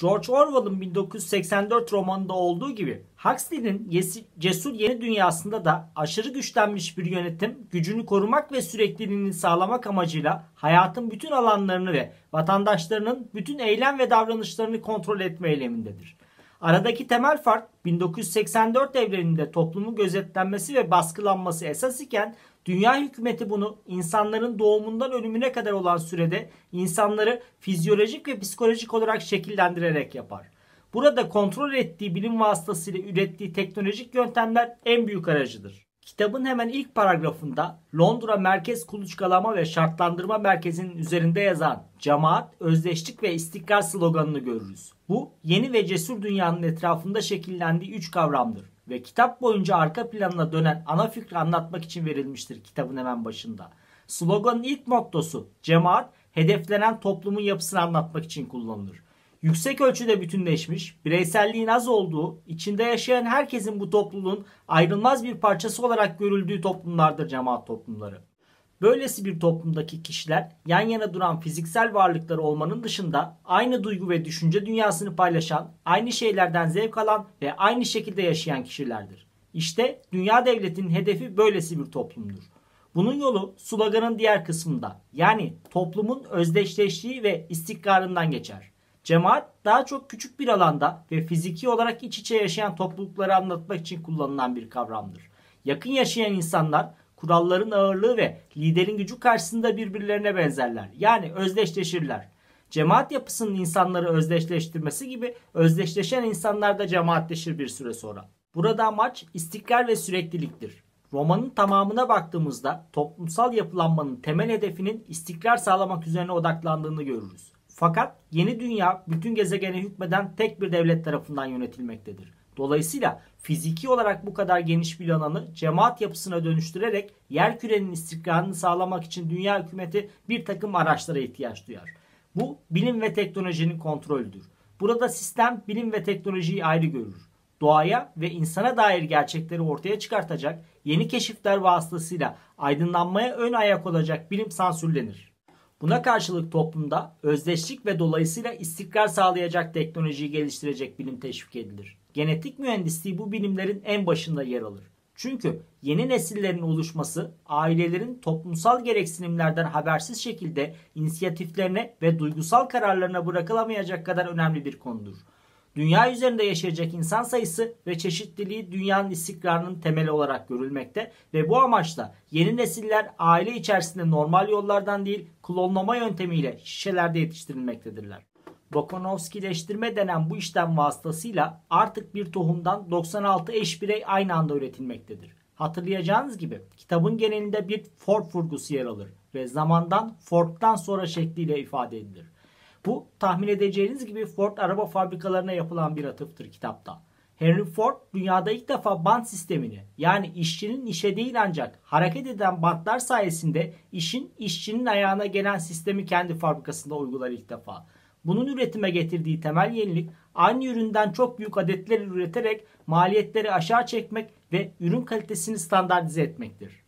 George Orwell'ın 1984 romanında olduğu gibi Huxley'nin Cesur Yeni Dünyası'nda da aşırı güçlenmiş bir yönetim gücünü korumak ve sürekliliğini sağlamak amacıyla hayatın bütün alanlarını ve vatandaşlarının bütün eylem ve davranışlarını kontrol etme eylemindedir. Aradaki temel fark 1984 evreninde toplumun gözetlenmesi ve baskılanması esas iken dünya hükümeti bunu insanların doğumundan ölümüne kadar olan sürede insanları fizyolojik ve psikolojik olarak şekillendirerek yapar. Burada kontrol ettiği bilim vasıtasıyla ürettiği teknolojik yöntemler en büyük aracıdır. Kitabın hemen ilk paragrafında Londra Merkez Kuluçkalama ve Şartlandırma Merkezi'nin üzerinde yazan cemaat, özdeşlik ve istikrar sloganını görürüz. Bu yeni ve cesur dünyanın etrafında şekillendiği üç kavramdır ve kitap boyunca arka planına dönen ana fikri anlatmak için verilmiştir kitabın hemen başında. Sloganın ilk mottosu cemaat, hedeflenen toplumun yapısını anlatmak için kullanılır. Yüksek ölçüde bütünleşmiş, bireyselliğin az olduğu, içinde yaşayan herkesin bu topluluğun ayrılmaz bir parçası olarak görüldüğü toplumlardır cemaat toplumları. Böylesi bir toplumdaki kişiler yan yana duran fiziksel varlıkları olmanın dışında aynı duygu ve düşünce dünyasını paylaşan, aynı şeylerden zevk alan ve aynı şekilde yaşayan kişilerdir. İşte dünya devletinin hedefi böylesi bir toplumdur. Bunun yolu sloganın diğer kısmında, yani toplumun özdeşleştiği ve istikrarından geçer. Cemaat daha çok küçük bir alanda ve fiziki olarak iç içe yaşayan toplulukları anlatmak için kullanılan bir kavramdır. Yakın yaşayan insanlar kuralların ağırlığı ve liderin gücü karşısında birbirlerine benzerler. Yani özdeşleşirler. Cemaat yapısının insanları özdeşleştirmesi gibi özdeşleşen insanlar da cemaatleşir bir süre sonra. Burada amaç istikrar ve sürekliliktir. Romanın tamamına baktığımızda toplumsal yapılanmanın temel hedefinin istikrar sağlamak üzerine odaklandığını görürüz. Fakat yeni dünya bütün gezegene hükmeden tek bir devlet tarafından yönetilmektedir. Dolayısıyla fiziki olarak bu kadar geniş bir alanı cemaat yapısına dönüştürerek yerkürenin istikrarını sağlamak için dünya hükümeti bir takım araçlara ihtiyaç duyar. Bu bilim ve teknolojinin kontrolüdür. Burada sistem bilim ve teknolojiyi ayrı görür. Doğaya ve insana dair gerçekleri ortaya çıkartacak yeni keşifler vasıtasıyla aydınlanmaya ön ayak olacak bilim sansürlenir. Buna karşılık toplumda özdeşlik ve dolayısıyla istikrar sağlayacak teknolojiyi geliştirecek bilim teşvik edilir. Genetik mühendisliği bu bilimlerin en başında yer alır. Çünkü yeni nesillerin oluşması ailelerin toplumsal gereksinimlerden habersiz şekilde inisiyatiflerine ve duygusal kararlarına bırakılamayacak kadar önemli bir konudur. Dünya üzerinde yaşayacak insan sayısı ve çeşitliliği dünyanın istikrarının temeli olarak görülmekte ve bu amaçla yeni nesiller aile içerisinde normal yollardan değil klonlama yöntemiyle şişelerde yetiştirilmektedirler. Volkanovskileştirme denen bu işlem vasıtasıyla artık bir tohumdan 96 eş birey aynı anda üretilmektedir. Hatırlayacağınız gibi kitabın genelinde bir Ford vurgusu yer alır ve zamandan Ford'dan sonra şekliyle ifade edilir. Bu tahmin edeceğiniz gibi Ford araba fabrikalarına yapılan bir atıftır kitapta. Henry Ford dünyada ilk defa bant sistemini, yani işçinin işe değil ancak hareket eden bantlar sayesinde işin işçinin ayağına gelen sistemi kendi fabrikasında uygular ilk defa. Bunun üretime getirdiği temel yenilik aynı üründen çok büyük adetler üreterek maliyetleri aşağı çekmek ve ürün kalitesini standartize etmektir.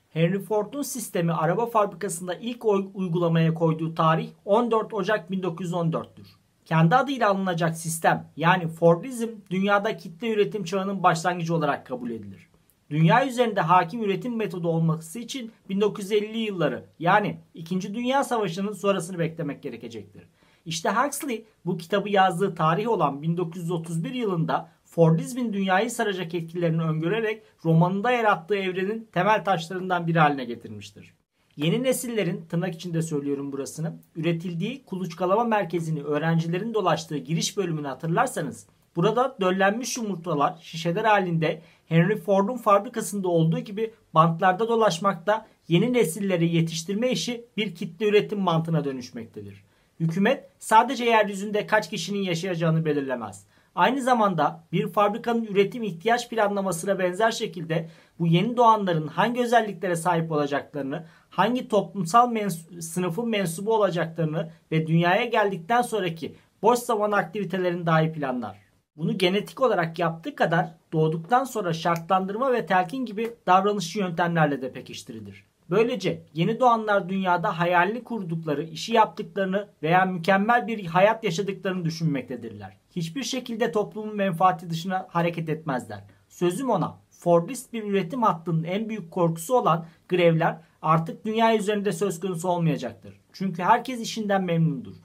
Henry Ford'un sistemi araba fabrikasında ilk uygulamaya koyduğu tarih 14 Ocak 1914'tür. Kendi adıyla alınacak sistem, yani Fordizm, dünyada kitle üretim çağının başlangıcı olarak kabul edilir. Dünya üzerinde hakim üretim metodu olması için 1950'li yılları, yani 2. Dünya Savaşı'nın sonrasını beklemek gerekecektir. İşte Huxley bu kitabı yazdığı tarih olan 1931 yılında Fordizmin dünyayı saracak etkilerini öngörerek romanında yarattığı evrenin temel taşlarından biri haline getirmiştir. Yeni nesillerin, tırnak içinde söylüyorum burasını, üretildiği kuluçkalama merkezini öğrencilerin dolaştığı giriş bölümünü hatırlarsanız, burada döllenmiş yumurtalar şişeler halinde Henry Ford'un fabrikasında olduğu gibi bantlarda dolaşmakta, yeni nesilleri yetiştirme işi bir kitle üretim mantığına dönüşmektedir. Hükümet sadece yeryüzünde kaç kişinin yaşayacağını belirlemez. Aynı zamanda bir fabrikanın üretim ihtiyaç planlamasına benzer şekilde bu yeni doğanların hangi özelliklere sahip olacaklarını, hangi toplumsal sınıfın mensubu olacaklarını ve dünyaya geldikten sonraki boş zaman aktivitelerini dahi planlar. Bunu genetik olarak yaptığı kadar doğduktan sonra şartlandırma ve telkin gibi davranışçı yöntemlerle de pekiştirilir. Böylece yeni doğanlar dünyada hayalini kurdukları, işi yaptıklarını veya mükemmel bir hayat yaşadıklarını düşünmektedirler. Hiçbir şekilde toplumun menfaati dışına hareket etmezler. Sözüm ona, Fordist bir üretim hattının en büyük korkusu olan grevler artık dünya üzerinde söz konusu olmayacaktır. Çünkü herkes işinden memnundur.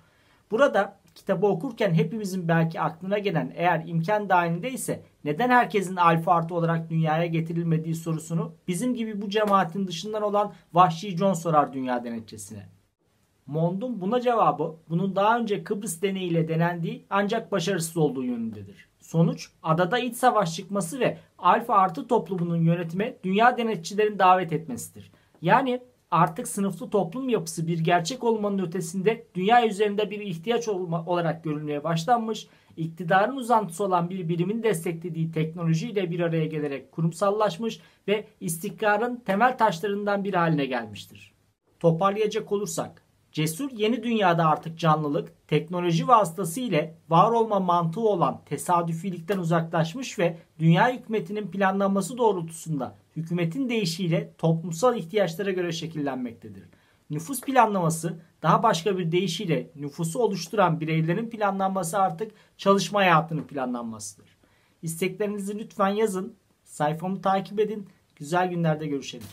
Burada kitabı okurken hepimizin belki aklına gelen, eğer imkan dahilinde ise neden herkesin alfa artı olarak dünyaya getirilmediği sorusunu bizim gibi bu cemaatin dışından olan Vahşi John sorar dünya denetçisine. Mond'un buna cevabı bunun daha önce Kıbrıs deneyiyle denendiği ancak başarısız olduğu yönündedir. Sonuç, adada iç savaş çıkması ve alfa artı toplumunun yönetime dünya denetçilerini davet etmesidir. Yani artık sınıflı toplum yapısı bir gerçek olmanın ötesinde dünya üzerinde bir ihtiyaç olarak görülmeye başlanmış, iktidarın uzantısı olan bir birimin desteklediği teknolojiyle bir araya gelerek kurumsallaşmış ve istikrarın temel taşlarından bir haline gelmiştir. Toparlayacak olursak, cesur yeni dünyada artık canlılık, teknoloji vasıtası ile var olma mantığı olan tesadüfilikten uzaklaşmış ve dünya hükümetinin planlanması doğrultusunda hükümetin değişiyle toplumsal ihtiyaçlara göre şekillenmektedir. Nüfus planlaması daha başka bir deyişiyle nüfusu oluşturan bireylerin planlanması artık çalışma hayatının planlanmasıdır. İsteklerinizi lütfen yazın, sayfamı takip edin, güzel günlerde görüşelim.